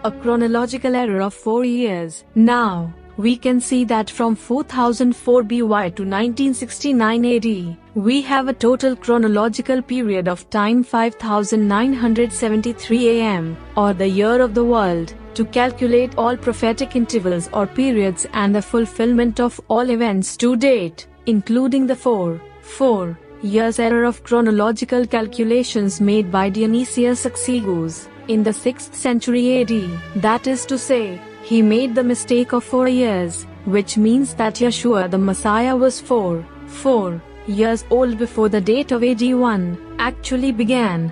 a chronological error of 4 years. Now, we can see that from 4004 BY to 1969 AD, we have a total chronological period of time 5973 AM, or the year of the world, to calculate all prophetic intervals or periods and the fulfillment of all events to date, including the 4 years error of chronological calculations made by Dionysius Exiguus in the 6th century AD. That is to say, he made the mistake of 4 years, which means that Yeshua the Messiah was 4 years old before the date of AD 1 actually began.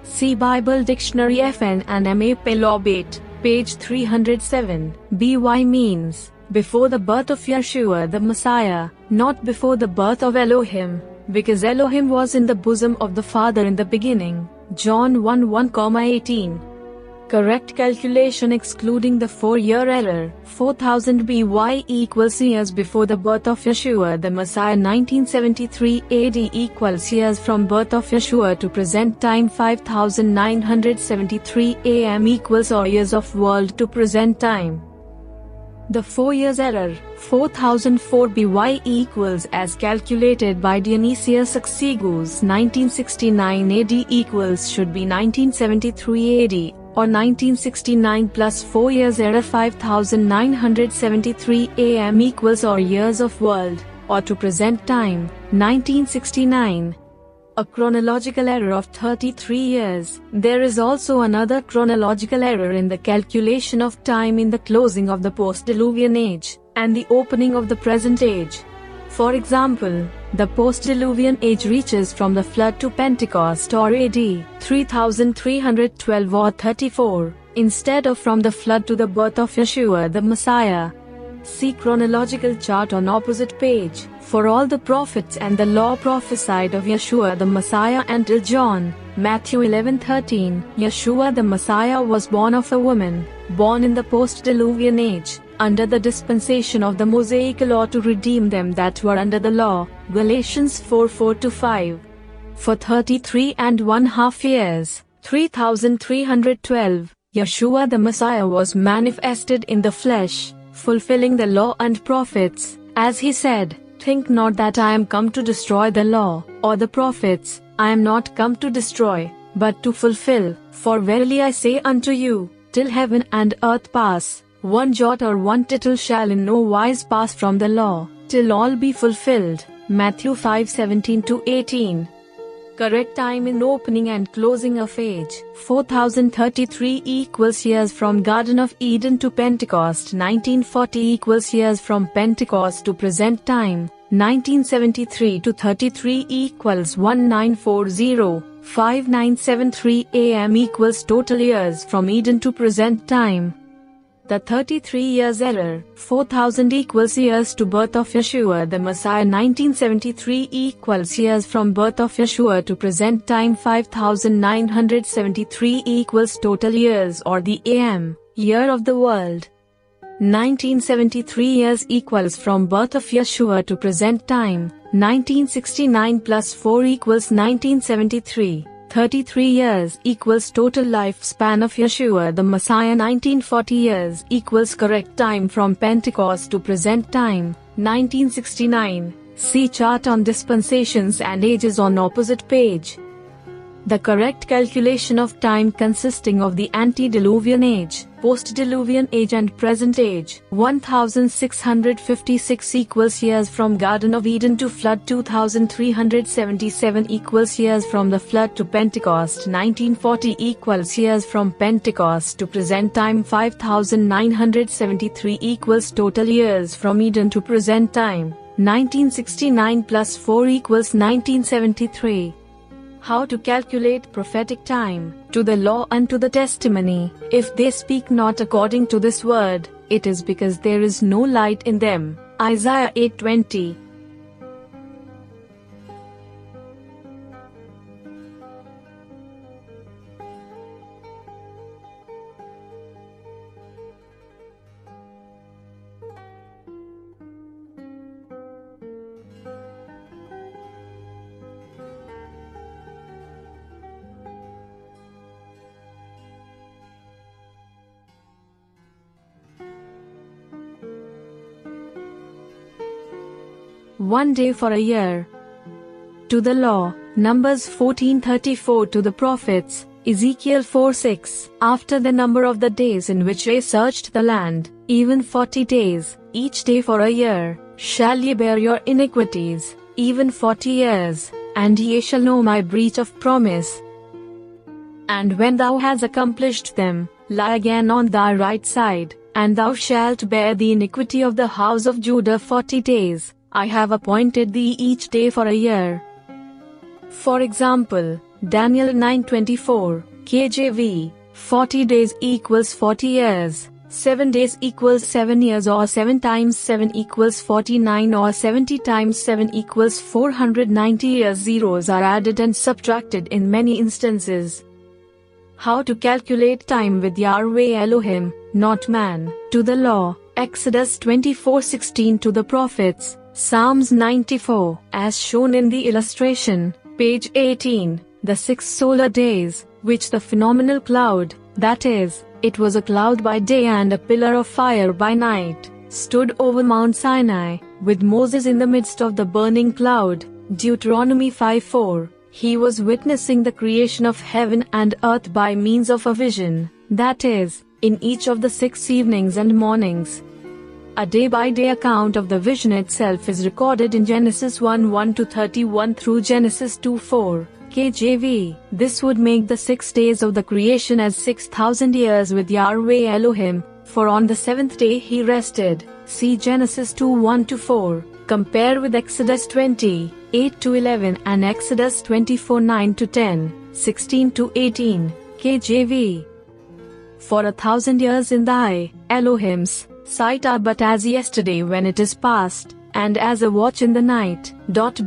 See Bible Dictionary FN and MA Pelobate, page 307. BY means before the birth of Yeshua the Messiah, not before the birth of Elohim, because Elohim was in the bosom of the Father in the beginning. John 1:1-18. Correct calculation excluding the 4-year error. 4000 BY equals years before the birth of Yeshua the Messiah. 1973 AD equals years from birth of Yeshua to present time. 5973 AM equals or years of world to present time. The 4 years error, 4004 BY equals as calculated by Dionysius Exiguus 1969 AD equals should be 1973 AD, or 1969 plus 4 years error. 5973 AM equals or years of world, or to present time, 1969. A chronological error of 33 years. There is also another chronological error in the calculation of time in the closing of the Post-Diluvian age, and the opening of the present age. For example, the Post-Diluvian age reaches from the flood to Pentecost or AD 3312 or 34, instead of from the flood to the birth of Yeshua the Messiah. See chronological chart on opposite page. For all the prophets and the law prophesied of Yeshua the Messiah until John, Matthew 11:13, Yeshua the Messiah was born of a woman, born in the Post-Diluvian age, under the dispensation of the Mosaic law to redeem them that were under the law. Galatians 4:4-5. For 33.5 years, 3312, Yeshua the Messiah was manifested in the flesh, fulfilling the law and prophets, as he said, "Think not that I am come to destroy the law, or the prophets. I am not come to destroy, but to fulfill. For verily I say unto you, till heaven and earth pass, one jot or one tittle shall in no wise pass from the law, till all be fulfilled." Matthew 5:17-18. Correct time in opening and closing of age. 4033 equals years from Garden of Eden to Pentecost. 1940 equals years from Pentecost to present time. 1973 to 33 equals 1940. 5973 AM equals total years from Eden to present time. The 33 years error, 4000 equals years to birth of Yeshua the Messiah. 1973 equals years from birth of Yeshua to present time. 5973 equals total years or the AM, year of the world. 1973 years equals from birth of Yeshua to present time. 1969 plus 4 equals 1973. 33 years equals total lifespan of Yeshua the Messiah. 1940 years equals correct time from Pentecost to present time. 1969. See chart on dispensations and ages on opposite page. The correct calculation of time consisting of the Ante-Diluvian age, Post-Diluvian age and present age. 1656 equals years from Garden of Eden to flood. 2377 equals years from the flood to Pentecost. 1940 equals years from Pentecost to present time. 5973 equals total years from Eden to present time. 1969 plus 4 equals 1973. How to calculate prophetic time, to the law and to the testimony. If they speak not according to this word, it is because there is no light in them. Isaiah 8:20. 1 day for a year. To the law, Numbers 14:34. To the prophets, Ezekiel 4:6. After the number of the days in which ye searched the land, even 40 days, each day for a year, shall ye bear your iniquities, even 40 years, and ye shall know my breach of promise. And when thou hast accomplished them, lie again on thy right side, and thou shalt bear the iniquity of the house of Judah 40 days. I have appointed thee each day for a year. For example, Daniel 9:24, KJV, 40 days equals 40 years, 7 days equals 7 years, or 7 times 7 equals 49, or 70 times 7 equals 490 years. Zeros are added and subtracted in many instances. How to calculate time with Yahweh-Elohim, not man. To the law, Exodus 24:16. To the prophets, Psalms 94. As shown in the illustration, page 18, the 6 solar days, which the phenomenal cloud, that is, it was a cloud by day and a pillar of fire by night, stood over Mount Sinai, with Moses in the midst of the burning cloud. Deuteronomy 5:4. He was witnessing the creation of heaven and earth by means of a vision, that is, in each of the 6 evenings and mornings. A day-by-day account of the vision itself is recorded in Genesis 1:1-31 through Genesis 2:4, KJV. This would make the 6 days of the creation as 6,000 years with Yahweh-Elohim, for on the 7th day he rested. See Genesis 2:1-4. Compare with Exodus 20:8-11 and Exodus 24:9-10, 16-18, KJV. For 1,000 years in thy, Elohim's, sight are but as yesterday when it is past, and as a watch in the night.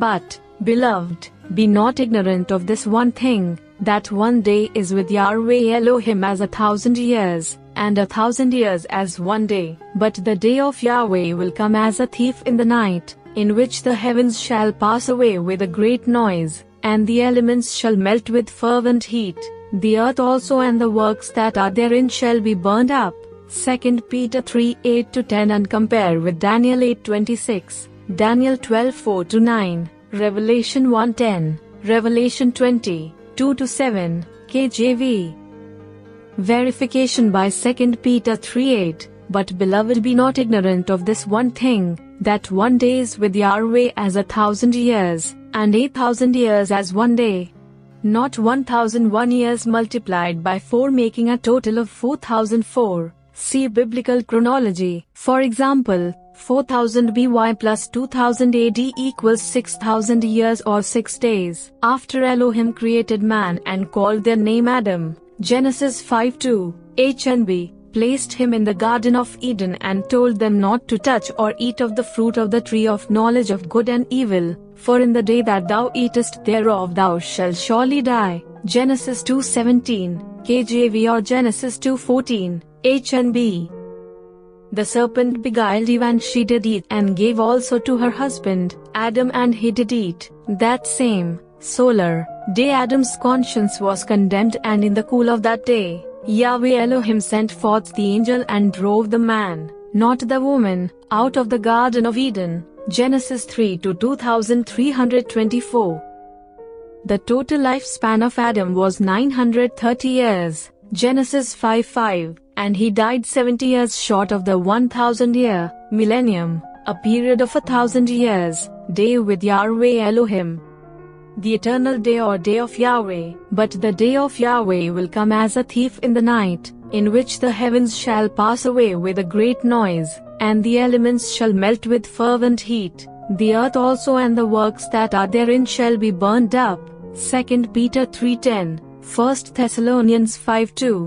But, beloved, be not ignorant of this one thing, that one day is with Yahweh-Elohim as 1,000 years, and 1,000 years as one day. But the day of Yahweh will come as a thief in the night, in which the heavens shall pass away with a great noise, and the elements shall melt with fervent heat. The earth also and the works that are therein shall be burned up. 2 Peter 3:8-10 and compare with Daniel 8:26, Daniel 12:4-9, Revelation 1:10, Revelation 20:2-7, KJV. Verification by 2 Peter 3:8. But beloved, be not ignorant of this one thing, that one day is with Yahweh as 1,000 years, and 8,000 years as one day. Not 1,001 years multiplied by 4 making a total of 4,004. See Biblical Chronology. For example, 4000 BY plus 2000 AD equals 6,000 years or 6 days. After Elohim created man and called their name Adam, Genesis 5:2, HNB, placed him in the Garden of Eden and told them not to touch or eat of the fruit of the tree of knowledge of good and evil, for in the day that thou eatest thereof thou shalt surely die. Genesis 2:17, KJV or Genesis 2:14, HNB. The serpent beguiled Eve and she did eat and gave also to her husband, Adam, and he did eat. That same solar day Adam's conscience was condemned, and in the cool of that day, Yahweh-Elohim sent forth the angel and drove the man, not the woman, out of the Garden of Eden. Genesis 3:2324. The total lifespan of Adam was 930 years. Genesis 5:5. And he died 70 years short of the 1,000-year millennium, a period of 1,000 years, day with Yahweh-Elohim. The eternal day or day of Yahweh. But the day of Yahweh will come as a thief in the night, in which the heavens shall pass away with a great noise, and the elements shall melt with fervent heat. The earth also and the works that are therein shall be burned up. 2 Peter 3:10, 1 Thessalonians 5:2.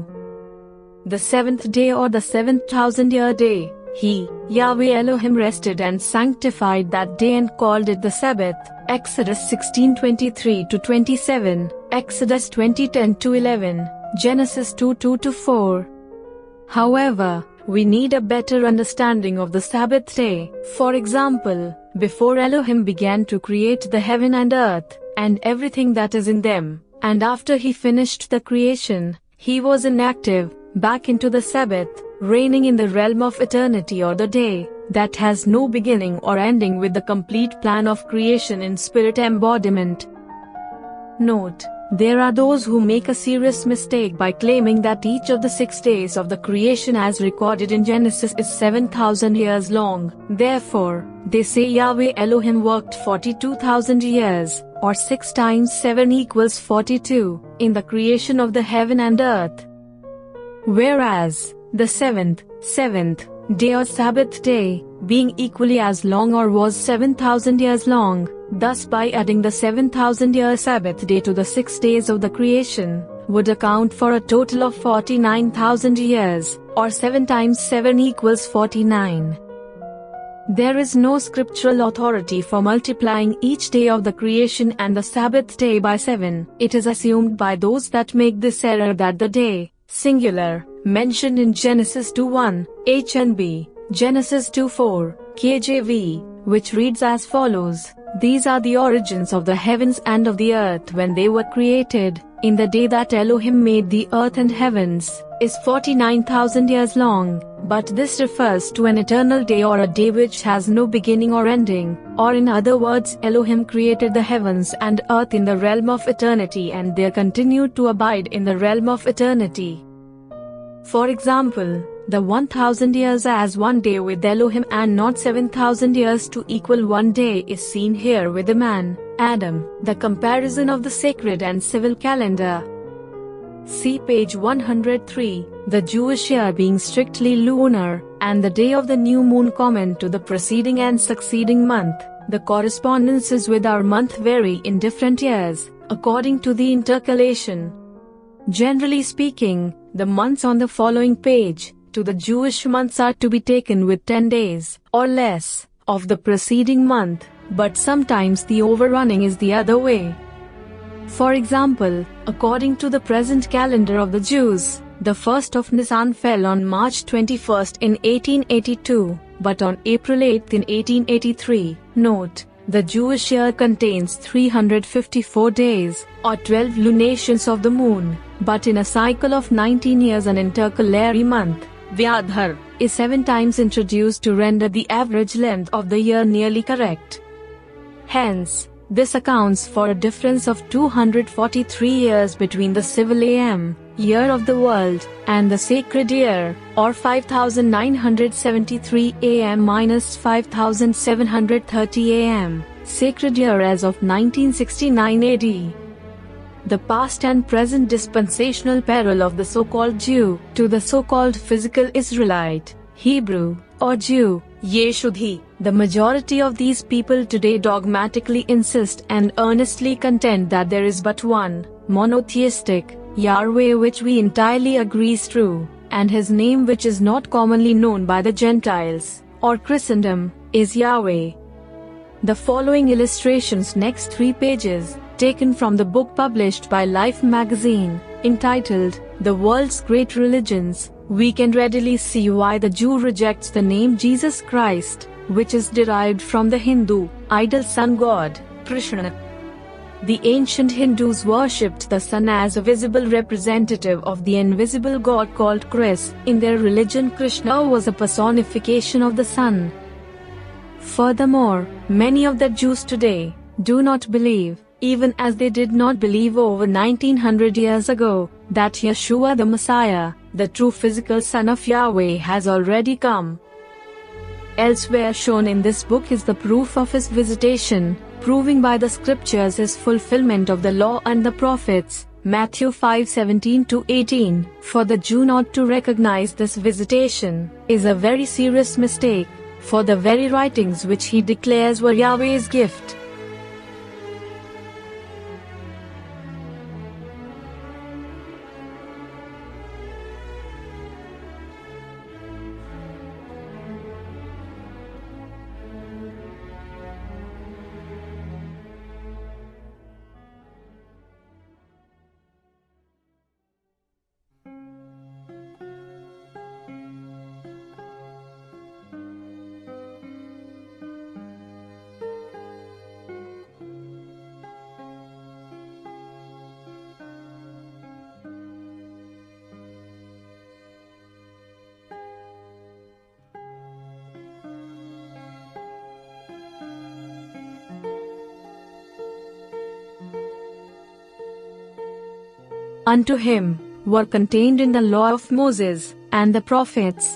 The 7th day or the 7,000-year day, he, Yahweh-Elohim, rested and sanctified that day and called it the Sabbath. Exodus 16:23-27, Exodus 20:10-11, Genesis 2:2-4. However, we need a better understanding of the Sabbath day. For example, before Elohim began to create the heaven and earth, and everything that is in them, and after he finished the creation, he was inactive, back into the Sabbath, reigning in the realm of eternity or the day. that has no beginning or ending, with the complete plan of creation in spirit embodiment. Note: there are those who make a serious mistake by claiming that each of the 6 days of the creation as recorded in Genesis is 7,000 years long. Therefore, they say Yahweh-Elohim worked 42,000 years, or 6 times 7 equals 42, in the creation of the heaven and earth. Whereas, the seventh day or Sabbath day, being equally as long or was 7,000 years long, thus by adding the 7,000-year Sabbath day to the 6 days of the creation, would account for a total of 49,000 years, or 7 times 7 equals 49. There is no scriptural authority for multiplying each day of the creation and the Sabbath day by 7. It is assumed by those that make this error that the day, singular, mentioned in Genesis 2:1, HNB, Genesis 2:4, KJV, which reads as follows: "These are the origins of the heavens and of the earth when they were created, in the day that Elohim made the earth and heavens," is 49,000 years long, but this refers to an eternal day or a day which has no beginning or ending, or in other words, Elohim created the heavens and earth in the realm of eternity and there continued to abide in the realm of eternity. For example, the 1,000 years as one day with Elohim and not 7,000 years to equal one day is seen here with the man, Adam. The comparison of the sacred and civil calendar. See page 103, the Jewish year being strictly lunar, and the day of the new moon common to the preceding and succeeding month. The correspondences with our month vary in different years, according to the intercalation. Generally speaking, the months on the following page, to the Jewish months are to be taken with 10 days, or less, of the preceding month, but sometimes the overrunning is the other way. For example, according to the present calendar of the Jews, the 1st of Nisan fell on March 21st in 1882, but on April 8th in 1883. Note: the Jewish year contains 354 days, or 12 lunations of the moon, but in a cycle of 19 years an intercalary month, Vyadhar, is 7 times introduced to render the average length of the year nearly correct. Hence, this accounts for a difference of 243 years between the civil AM, year of the world, and the sacred year, or 5,973 AM minus 5,730 AM, sacred year as of 1969 AD. The past and present dispensational peril of the so-called Jew, to the so-called physical Israelite, Hebrew, or Jew, Yeshudhi. The majority of these people today dogmatically insist and earnestly contend that there is but one, monotheistic, Yahweh, which we entirely agree is true, and his name, which is not commonly known by the Gentiles, or Christendom, is Yahweh. The following illustrations, next 3 pages, taken from the book published by Life magazine, entitled, "The World's Great Religions," we can readily see why the Jew rejects the name Jesus Christ, which is derived from the Hindu, idol sun god, Krishna. The ancient Hindus worshipped the sun as a visible representative of the invisible god called Kris. In their religion, Krishna was a personification of the sun. Furthermore, many of the Jews today do not believe, even as they did not believe over 1900 years ago, that Yeshua the Messiah, the true physical Son of Yahweh, has already come. Elsewhere shown in this book is the proof of his visitation, proving by the scriptures his fulfillment of the law and the prophets, Matthew 5:17-18. For the Jew not to recognize this visitation is a very serious mistake, for the very writings which he declares were Yahweh's gift. unto him, were contained in the law of Moses and the prophets.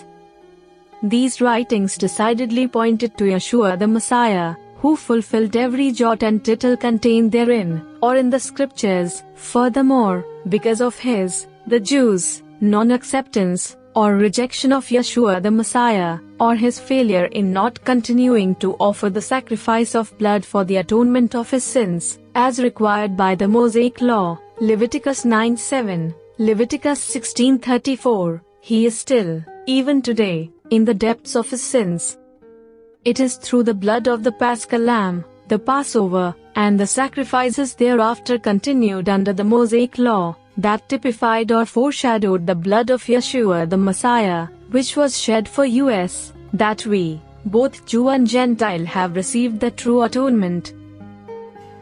These writings decidedly pointed to Yeshua the Messiah, who fulfilled every jot and tittle contained therein, or in the scriptures. Furthermore, because of his, the Jews, non-acceptance or rejection of Yeshua the Messiah, or his failure in not continuing to offer the sacrifice of blood for the atonement of his sins, as required by the Mosaic law, Leviticus 9:7, Leviticus 16:34, he is still, even today, in the depths of his sins. It is through the blood of the Paschal Lamb, the Passover, and the sacrifices thereafter continued under the Mosaic law, that typified or foreshadowed the blood of Yeshua the Messiah, which was shed for us, that we, both Jew and Gentile, have received the true atonement.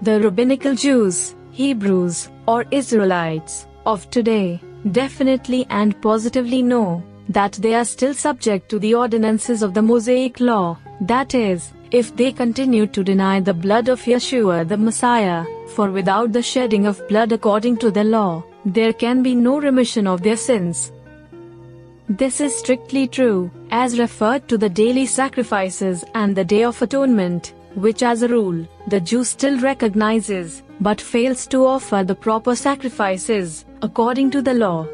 The rabbinical Jews, Hebrews, or Israelites, of today, definitely and positively know that they are still subject to the ordinances of the Mosaic law, that is, if they continue to deny the blood of Yeshua the Messiah, for without the shedding of blood according to the law, there can be no remission of their sins. This is strictly true, as referred to the daily sacrifices and the Day of Atonement, which as a rule, the Jew still recognizes, but fails to offer the proper sacrifices, according to the law.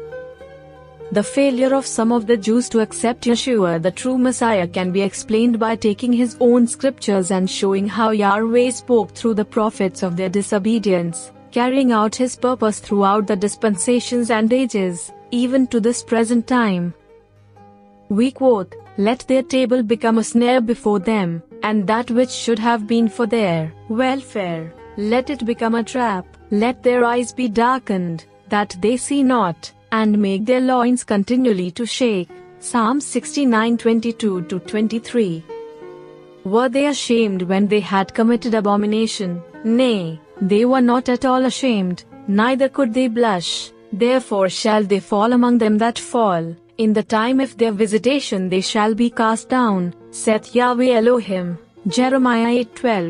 The failure of some of the Jews to accept Yeshua the true Messiah can be explained by taking his own scriptures and showing how Yahweh spoke through the prophets of their disobedience, carrying out his purpose throughout the dispensations and ages, even to this present time. We quote, "Let their table become a snare before them, and that which should have been for their welfare, let it become a trap. Let their eyes be darkened, that they see not, and make their loins continually to shake." Psalm 69:22-23. Were they ashamed when they had committed abomination? Nay, they were not at all ashamed, neither could they blush. Therefore shall they fall among them that fall. In the time of their visitation they shall be cast down, saith Yahweh-Elohim. Jeremiah 8:12.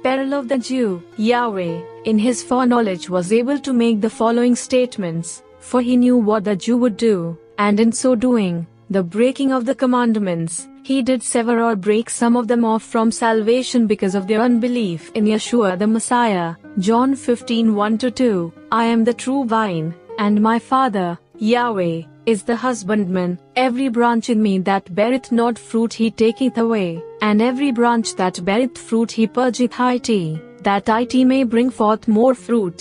Peril of the Jew. Yahweh, in his foreknowledge, was able to make the following statements, for he knew what the Jew would do, and in so doing, the breaking of the commandments, he did sever or break some of them off from salvation because of their unbelief in Yeshua the Messiah. John 15:1-2. I am the true vine, and my Father, Yahweh, is the husbandman. Every branch in me that beareth not fruit he taketh away, and every branch that beareth fruit he purgeth it, that it may bring forth more fruit.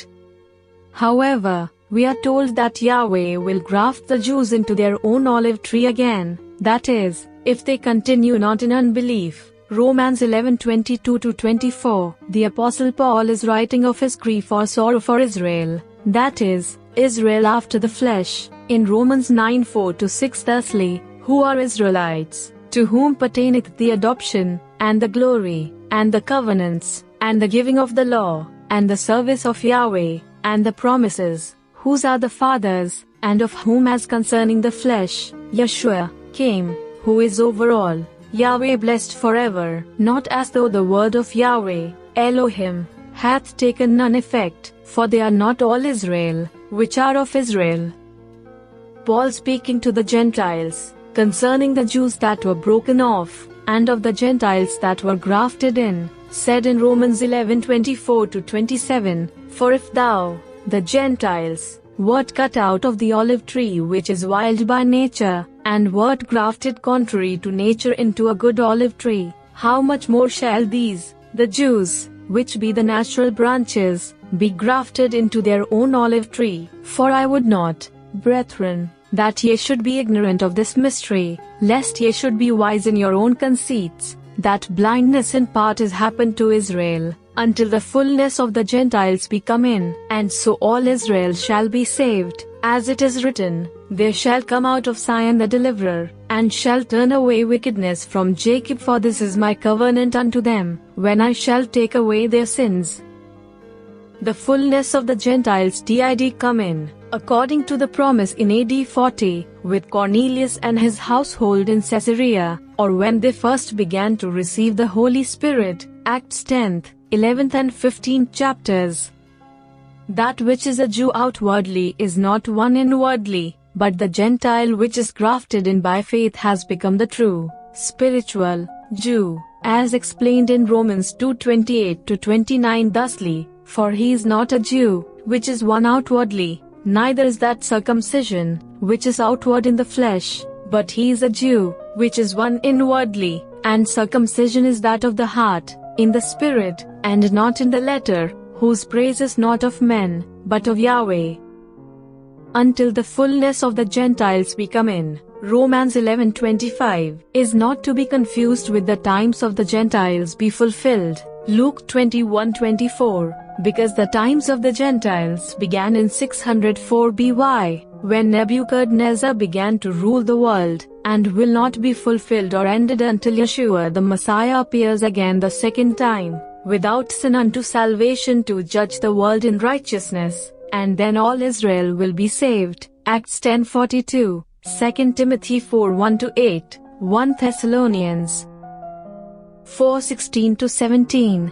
However, we are told that Yahweh will graft the Jews into their own olive tree again, that is, if they continue not in unbelief. Romans 11:22-24. The Apostle Paul is writing of his grief or sorrow for Israel, that is, Israel after the flesh, in Romans 9:4-6. Thusly, who are Israelites, to whom pertaineth the adoption, and the glory, and the covenants, and the giving of the law, and the service of Yahweh, and the promises, whose are the fathers, and of whom as concerning the flesh, Yeshua, came, who is over all, Yahweh blessed forever, not as though the word of Yahweh, Elohim, hath taken none effect, for they are not all Israel, which are of Israel. Paul speaking to the Gentiles, concerning the Jews that were broken off, and of the Gentiles that were grafted in, said in Romans 11:24-27, For if thou, the Gentiles, wert cut out of the olive tree which is wild by nature, and wert grafted contrary to nature into a good olive tree, how much more shall these, the Jews, which be the natural branches, be grafted into their own olive tree? For I would not, brethren, that ye should be ignorant of this mystery, lest ye should be wise in your own conceits, that blindness in part is happened to Israel, until the fullness of the Gentiles be come in, and so all Israel shall be saved. As it is written, There shall come out of Zion the deliverer, and shall turn away wickedness from Jacob, for this is my covenant unto them, when I shall take away their sins. The fullness of the Gentiles did come in, according to the promise in AD 40, with Cornelius and his household in Caesarea, or when they first began to receive the Holy Spirit, Acts 10th, 11th and 15th chapters. That which is a Jew outwardly is not one inwardly, but the Gentile which is grafted in by faith has become the true, spiritual, Jew, as explained in Romans 2:28-29 thusly, for he is not a Jew, which is one outwardly, neither is that circumcision, which is outward in the flesh, but he is a Jew, which is one inwardly, and circumcision is that of the heart, in the spirit, and not in the letter, whose praise is not of men, but of Yahweh. Until the fullness of the Gentiles be come in, Romans 11:25, is not to be confused with the times of the Gentiles be fulfilled, Luke 21:24, because the times of the Gentiles began in 604 BY, when Nebuchadnezzar began to rule the world, and will not be fulfilled or ended until Yeshua the Messiah appears again the second time, without sin unto salvation to judge the world in righteousness, and then all Israel will be saved. Acts 10:42, 2 Timothy 4:1-8, 1 Thessalonians 4:16-17.